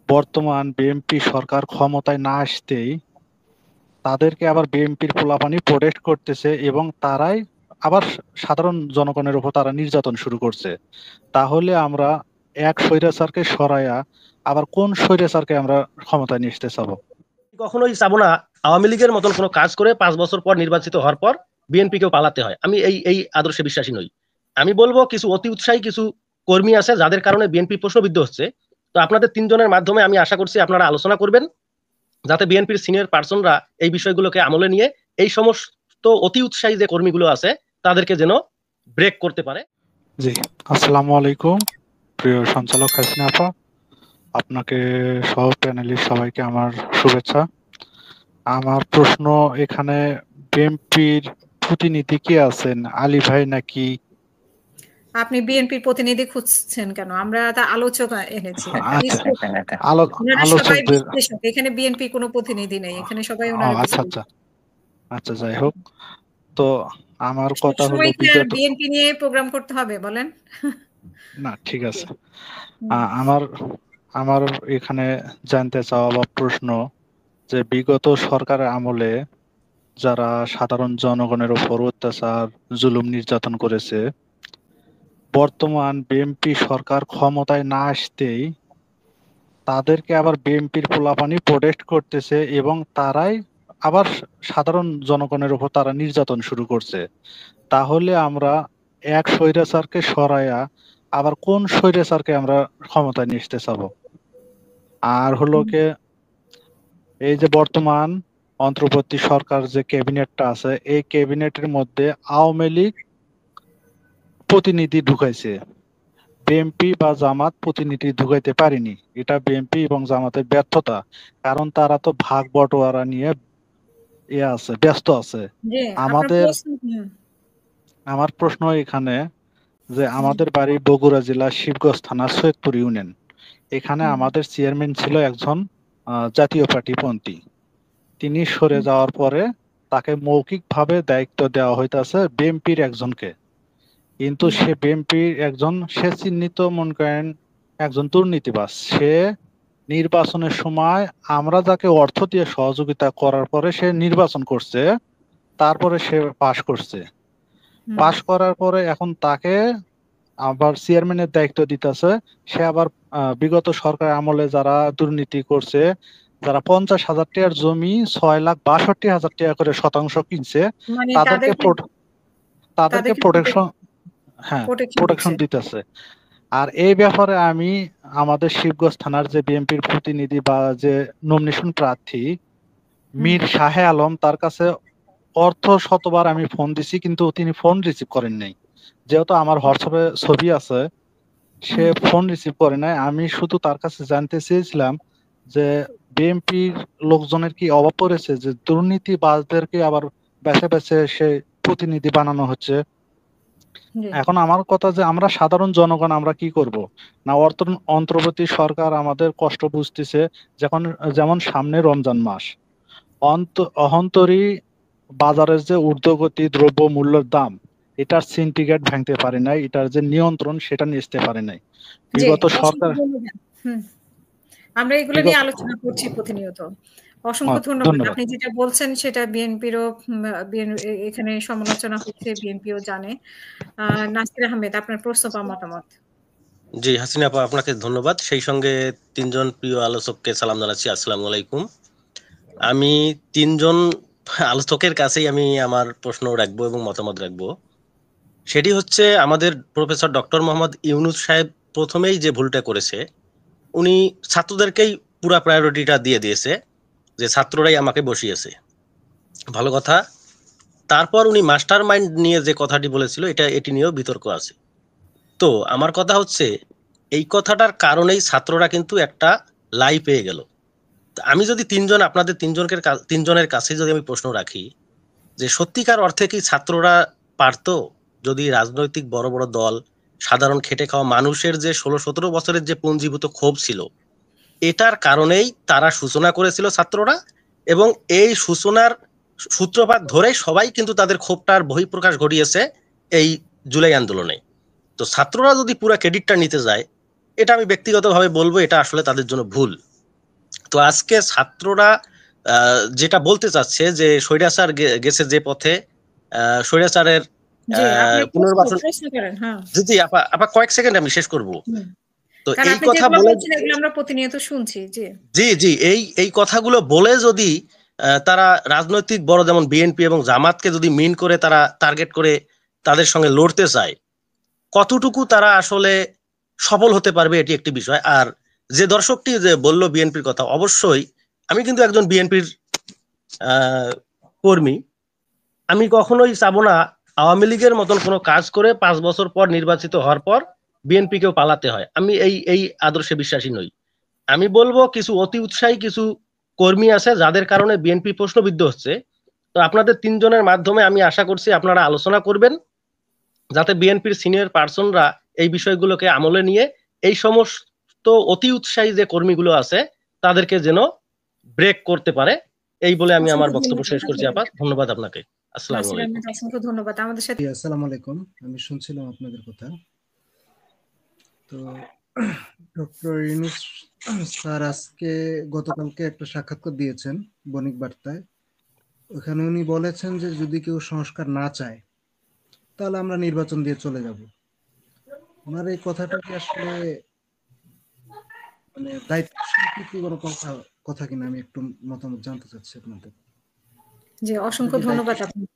বর্তমান বিএনপি সরকার ক্ষমতায় না আসতেই তাদেরকে আবার বিএনপির পোলাপানি প্রোটেক্ট করতেছে এবং তারাই আবার সাধারণ জনগণের উপর তারা নির্যাতন শুরু করছে। তাহলে আমরা এক স্বৈরাচারকে সরাইয়া আবার কোন স্বৈরাচারকে আমরা ক্ষমতায় নিয়ে আসতে চাবো? কখনোই চাবো না আওয়ামী লীগের মতন কোনো কাজ করে 5 বছর পর নির্বাচিত হওয়ার পর বিএনপি কেও পালাতে হয়। আমি এই আদর্শে বিশ্বাসী নই। আমি বলবো কিছু অতি উৎসাহী কিছু কর্মী আছে যাদের কারণে বিএনপি প্রশ্নবিদ্ধ হচ্ছে। তো আপনাদের তিনজনের মাধ্যমে আমি আশা করছি আপনারা আলোচনা করবেন যাতে বিএনপির সিনিয়র পার্সনরা এই বিষয়গুলোকে আমলে নিয়ে এই সমস্ত অতি উৎসাহী যে কর্মীগুলো আছে তাদেরকে যেন ব্রেক করতে পারে। জি, আসসালামু আলাইকুম প্রিয় সঞ্চালক হাসিনা আপা, আপনাকে সহ প্যানেলিস্ট সবাইকে আমার শুভেচ্ছা। আমার প্রশ্ন এখানে, বিএনপির প্রতিনিধি কে আছেন, আলী ভাই নাকি? আপনি বিএনপির প্রতিনিধি খুঁজছেন কেন? আমরা তা আলোচক এনেছি। সবাই বিশ্লেষক, এখানে বিএনপি কোনো প্রতিনিধি নেই, এখানে সবাই আচ্ছা আচ্ছা আচ্ছা, যাই হোক। তো আমার কথা হলো বিএনপি নিয়ে প্রোগ্রাম করতে হবে বলেন? না, ঠিক আছে। আমার এখানে জানতে চাওয়া বা প্রশ্ন যে বিগত সরকারের আমলে যারা সাধারণ জনগণের উপর অত্যাচার জুলুম নির্যাতন করেছে, বর্তমান বিএনপি সরকার ক্ষমতায় না আসতেই তাদেরকে আবার বিএনপির পোলাপানি প্রোটেক্ট করতেছে এবং তারাই আবার সাধারণ জনগণের উপর তারা নির্যাতন শুরু করছে। তাহলে আমরা এক স্বৈরাচারকে সরাইয়া আবার কোন স্বৈরাচারকে আমরা ক্ষমতায় নিয়ে আসতে চাবো? আর হলো কে, এই যে বর্তমান অন্তর্বর্তী সরকার যে ক্যাবিনেটটা আছে, এই ক্যাবিনেটের মধ্যে আওয়ামী লীগ প্রতিনিধি ঢুকাইছে, বিএনপি বা জামাত প্রতিনিধি ঢুকাইতে পারেনি। এটা বিএনপি এবং জামাতের ব্যর্থতা, কারণ তারা তো ভাগ বটোয়ারা নিয়ে ব্যস্ত আছে। আমার প্রশ্ন এখানে যে আমাদের বাড়ি বগুড়া জেলা শিবগঞ্জ থানা সৈয়দপুর ইউনিয়ন, এখানে আমাদের চেয়ারম্যান ছিল একজন জাতীয় পার্টিপন্থী। তিনি সরে যাওয়ার পরে তাকে মৌখিকভাবে দায়িত্ব দেওয়া হইতাছে বিএনপির একজনকে, কিন্তু সে বিএনপির সে চিহ্নিত মনে করেন একজন দুর্নীতিবাজ। সে নির্বাচনের সময় আমরা যাকে অর্থ দিয়ে সহযোগিতা করার পরে সে নির্বাচন করছে, তারপরে সে পাশ করছে। পাশ করার পরে এখন তাকে আবার চেয়ারম্যানের দায়িত্ব দিতেছে। সে আবার বিগত সরকার আমলে যারা দুর্নীতি করছে, যারা 50,000 টাকার জমি 6,62,000 টাকা করে শতাংশ কিনছে, তাদেরকে প্রোটেকশন দিতেছে। আর এই ব্যাপারে আমি আমাদের শিবগঞ্জ থানার যে বিএনপির প্রতিনিধি বা যে নমিনেশন প্রার্থী মীর শাহে আলম, তার কাছে শতবার আমি ফোন দিছি, কিন্তু তিনি ফোন রিসিভ করেন নাই। যেহেতু আমার হোয়াটসঅ্যাপে ছবি আছে, সে ফোন রিসিভ করে নাই। আমি শুধু তার কাছে জানতে চেয়েছিলাম যে বিএনপির লোকজনের কি অভাব পড়েছে যে দুর্নীতিবাজদেরকে আবার বেছে বেছে সে প্রতিনিধি বানানো হচ্ছে। এখন আমার কথা যে আমরা সাধারণ জনগণ আমরা কি করব? না, অন্তর্বর্তী সরকার আমাদের কষ্ট বুঝতেছে। যেমন সামনে রমজান মাস, অহন্তরী বাজারের যে ঊর্ধ্বগতি দ্রব্য মূল্যের দাম, এটার সিন্ডিকেট ভাঙতে পারে নাই, এটার যে নিয়ন্ত্রণ সেটা নিতে পারে নাই বিগত সরকার। আমরা এগুলো নিয়ে আলোচনা করছি প্রতিনিয়ত। অসংখ্য ধন্যবাদ। আপনি যেটা বলছেন সেটা বিএনপিরও এখানে সমালোচনা হচ্ছে, বিএনপিও জানে। নাসির আহমেদ, আপনার প্রশ্ন বা মতামত? জি, হাসিনা আপা, আপনাকে ধন্যবাদ। সেই সঙ্গে তিনজন প্রিয় আলোচককে সালাম জানাচ্ছি। আসসালামু আলাইকুম। আমি তিনজন আলোচকের কাছেই আমি আমার প্রশ্ন রাখবো এবং মতামত রাখবো। সেটি হচ্ছে, আমাদের প্রফেসর ডক্টর মোহাম্মদ ইউনূস সাহেব প্রথমেই যে ভুলটা করেছে, উনি ছাত্রদেরকেই পুরা প্রায়োরিটিটা দিয়ে দিয়েছে যে ছাত্ররাই আমাকে বসিয়েছে। ভালো কথা। তারপর উনি মাস্টার মাইন্ড নিয়ে যে কথাটি বলেছিল, এটি নিয়েও বিতর্ক আছে। তো আমার কথা হচ্ছে, এই কথাটার কারণেই ছাত্ররা কিন্তু একটা লাই পেয়ে গেল। আমি যদি আপনাদের তিনজনের কাছে যদি আমি প্রশ্ন রাখি যে সত্যিকার অর্থে কি ছাত্ররা পারতো, যদি রাজনৈতিক বড় বড় দল, সাধারণ খেটে খাওয়া মানুষের যে 16-17 বছরের যে পুঞ্জীভূত ক্ষোভ ছিল, এটার কারণেই তারা সূচনা করেছিল ছাত্ররা, এবং এই সূচনার সূত্রপাত ধরে সবাই কিন্তু তাদের ক্ষোভটার বহিঃপ্রকাশ ঘটিয়েছে এই জুলাই আন্দোলনে। তো ছাত্ররা যদি পুরো ক্রেডিটটা নিতে যায়, এটা আমি ব্যক্তিগতভাবে বলবো এটা আসলে তাদের জন্য ভুল। তো আজকে ছাত্ররা যেটা বলতে চাচ্ছে যে স্বৈরাচার গেছে যে পথে, স্বৈরাচারের পুনর্বাসন। জি আপা কয়েক সেকেন্ড আমি শেষ করব। তো এই কথা বলে আমরা প্রতিনিয়ত শুনছি। জি এই কথাগুলো বলে যদি তারা রাজনৈতিক বড় যেমন বিএনপি এবং জামাতকে যদি মিন করে তারা টার্গেট করে তাদের সঙ্গে লড়তে চায়, কতটুকু তারা আসলে সফল হতে পারবে এটি একটি বিষয়। আর যে দর্শকটি যে বলল বিএনপির কথা, অবশ্যই আমি কিন্তু একজন বিএনপির কর্মী। আমি কখনোই চাবো না আওয়ামী লীগের মতন কোনো কাজ করে 5 বছর পর নির্বাচিত হওয়ার পর বিএনপি কেও পালাতে হয়। আমি এই আদর্শে বিশ্বাসী নই। আমি বলবো কিছু অতি উৎসাহী কিছু কর্মী আছে যাদের কারণে বিএনপি প্রশ্নবিদ্ধ হচ্ছে। তো আপনাদের 3 জনের মাধ্যমে আমি আশা করছি আপনারা আলোচনা করবেন যাতে বিএনপির সিনিয়র পার্সনরা এই বিষয়গুলোকে আমলে নিয়ে এই সমস্ত অতি উৎসাহী যে কর্মীগুলো আছে তাদেরকে যেন ব্রেক করতে পারে। এই বলে আমি আমার বক্তব্য শেষ করছি। আপা ধন্যবাদ আপনাকে। আসসালামু আলাইকুম। অসংখ্য ধন্যবাদ। আমাদের সাথে আসসালামু আলাইকুম। আমি শুনছিলাম আপনাদের কথা। তো ডক্টর ইউনূস স্যার আজকে গতকালকে একটা সাক্ষাৎকার দিয়েছেন বণিক বার্তায়। ওখানে উনি বলেছেন যে যদি কেউ সংস্কার না চায় তাহলে আমরা নির্বাচন দিয়ে চলে যাব। আমার এই কথাটা কি আসলে মানে দায়িত্বশীল কোনো কথা কিনা আমি একটু মতামত জানতে চাচ্ছি আপনাদের। জি অসংখ্য ধন্যবাদ আপনাকে।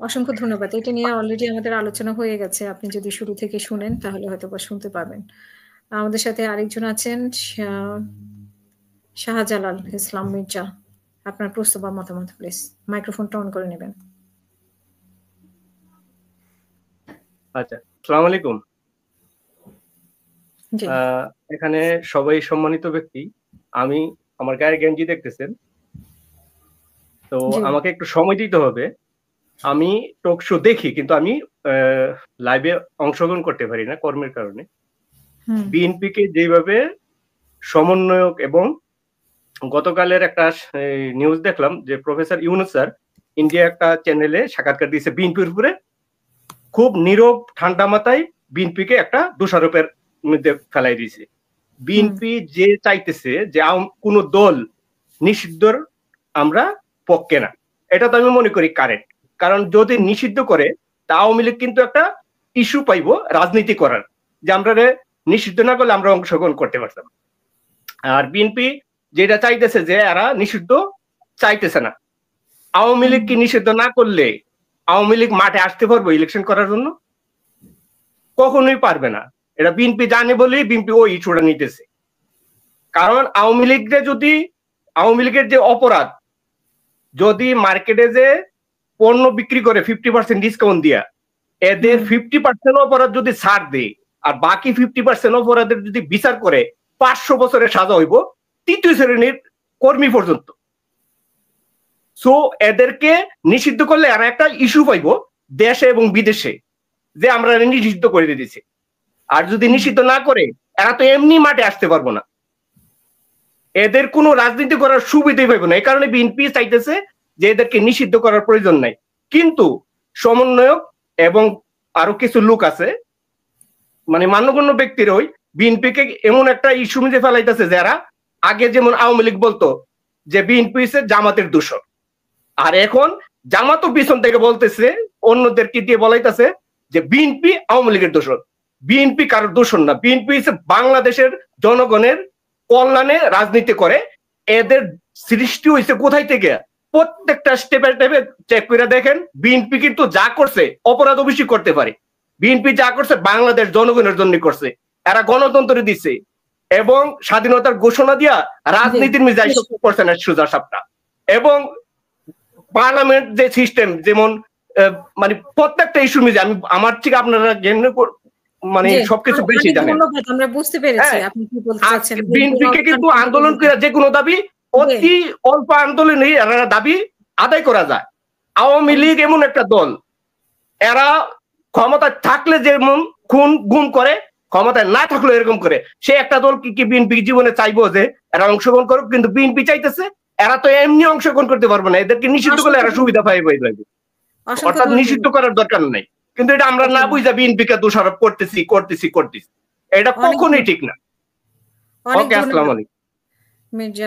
অসংখ্য ধন্যবাদ। এটা নিয়ে অলরেডি আমাদের আলোচনা হয়ে গেছে। আপনি যদি শুরু থেকে শুনেন তাহলে হয়তো বা শুনতে পাবেন। আমাদের সাথে আরেকজন আছেন শাহজালাল ইসলাম মির্জা। আপনার প্রশ্ন বা মতামত প্লিজ মাইক্রোফোনটা অন করে নেবেন। আচ্ছা, আসসালামু আলাইকুম। এখানে সবাই সম্মানিত ব্যক্তি। আমি আমার গায়ে গেঞ্জি দেখতেছেন, তো আমাকে একটু সময় দিতে হবে। আমি টক শো দেখি, কিন্তু আমি লাইভে অংশগ্রহণ করতে পারি না কর্মের কারণে। বিএনপিকে যেভাবে সমন্বয়ক এবং গতকালের একটা নিউজ দেখলাম যে প্রফেসর ইউনূস স্যার ইন্ডিয়া একটা চ্যানেলে সাক্ষাৎকার দিয়েছে বিএনপির উপরে, খুব নীরব ঠান্ডা মাথায় বিএনপিকে একটা দোষারোপের মধ্যে ফেলাই দিয়েছে। বিএনপি যে চাইতেছে যে কোন দল নিষিদ্ধর আমরা পক্ষে না, এটা তো আমি মনে করি কারেক্ট। কারণ যদি নিষিদ্ধ করে তা আওয়ামী লীগ কিন্তু একটা ইস্যু পাইব রাজনীতি করার, যে আমরা নিষিদ্ধ না করলে আমরা অংশগ্রহণ করতে পারতাম। আর বিএনপি যেটা চাইতেছে যে এরা নিষিদ্ধ চাইতেছে না। আওয়ামী লীগ কি নিষিদ্ধ না করলে আওয়ামী লীগ মাঠে আসতে পারবো ইলেকশন করার জন্য? কখনোই পারবে না। এটা বিএনপি জানে বলেই বিএনপি ওই ইস্যুটা নিতেছে। কারণ আওয়ামী লীগের যে অপরাধ, যদি মার্কেটে যে পণ্য বিক্রি করে 50% ডিসকাউন্ট দিয়া, এদের 50% অপরাধ যদি ছাড় দেয় আর বাকি 50% অপরাধের যদি বিচার করে 500 বছরের সাজা হইব 3য় শ্রেণীর কর্মী পর্যন্ত। সো এদেরকে নিষিদ্ধ করলে আর একটা ইস্যু পাইব দেশে এবং বিদেশে যে আমরা নিষিদ্ধ করে দিয়েছি। আর যদি নিষিদ্ধ না করে এরা তো এমনি মাঠে আসতে পারবো না, এদের কোনো রাজনীতি করার সুবিধাই পাইব না। এই কারণে বিএনপি চাইতেছে যে এদেরকে নিষিদ্ধ করার প্রয়োজন নাই। কিন্তু সমন্বয়ক এবং আরো কিছু লোক আছে, মানে মান্যগণ্য ব্যক্তিরই বিএনপিকে এমন একটা ইস্যু মধ্যে ফেলাইতেছে যারা আগে যেমন আওয়ামী লীগ বলতো যে বিএনপি জামাতের দূষণ, আর এখন জামাতও পিছন থেকে বলতেছে অন্যদেরকে দিয়ে বলাইতেছে যে বিএনপি আওয়ামী লীগের দূষণ। বিএনপি কারোর দূষণ না, বিএনপি বাংলাদেশের জনগণের কল্যাণে রাজনীতি করে। এদের সৃষ্টি হয়েছে কোথায় থেকে? প্রত্যেকটা স্টেপে স্টেপে চেক করে দেখেন, বিএনপি কিন্তু যা করছে অপরাধ অবশ্যই করতে পারে। বিএনপি যা করছে বাংলাদেশ জনগণের জন্য করছে। এরা গণতন্ত্র দিচ্ছে এবং স্বাধীনতার ঘোষণা দিয়া রাজনীতির মিজাই করছে না সুজা সাপটা। এবং পার্লামেন্ট যে সিস্টেম, যেমন মানে প্রত্যেকটা ইস্যু মিজে আমি আমার থেকে আপনারা মানে সবকিছু বেশি জানেন। আমরা বুঝতে পেরেছি আপনি কি বলতে চাচ্ছেন। বিএনপিকে কিন্তু আন্দোলন করে যে কোনো দাবি অতি অল্প আন্দোলনে এরা দাবি আদায় করা যায়। আওয়ামী লীগ এমন একটা দল, এরা ক্ষমতায় থাকলে যেমন খুন গুম করে, ক্ষমতায় না থাকলে এরকম করে। সে একটা দল কি বিএনপি জীবনে চাইবো যে এরা অংশগ্রহণ করুক, কিন্তু বিএনপি চাইতেছে এরা তো এমনি অংশগ্রহণ করতে পারবে না, এদেরকে নিষিদ্ধ করলে এরা সুবিধা পাইবে। অর্থাৎ নিষিদ্ধ করার দরকার নাই। কিন্তু এটা আমরা না বুঝা বিএনপিকে দোষারোপ করতেছি। এটা কখনোই ঠিক না। অনেক ওকে, আসসালামু ধন্যবাদ আলাইকুম। মির্জা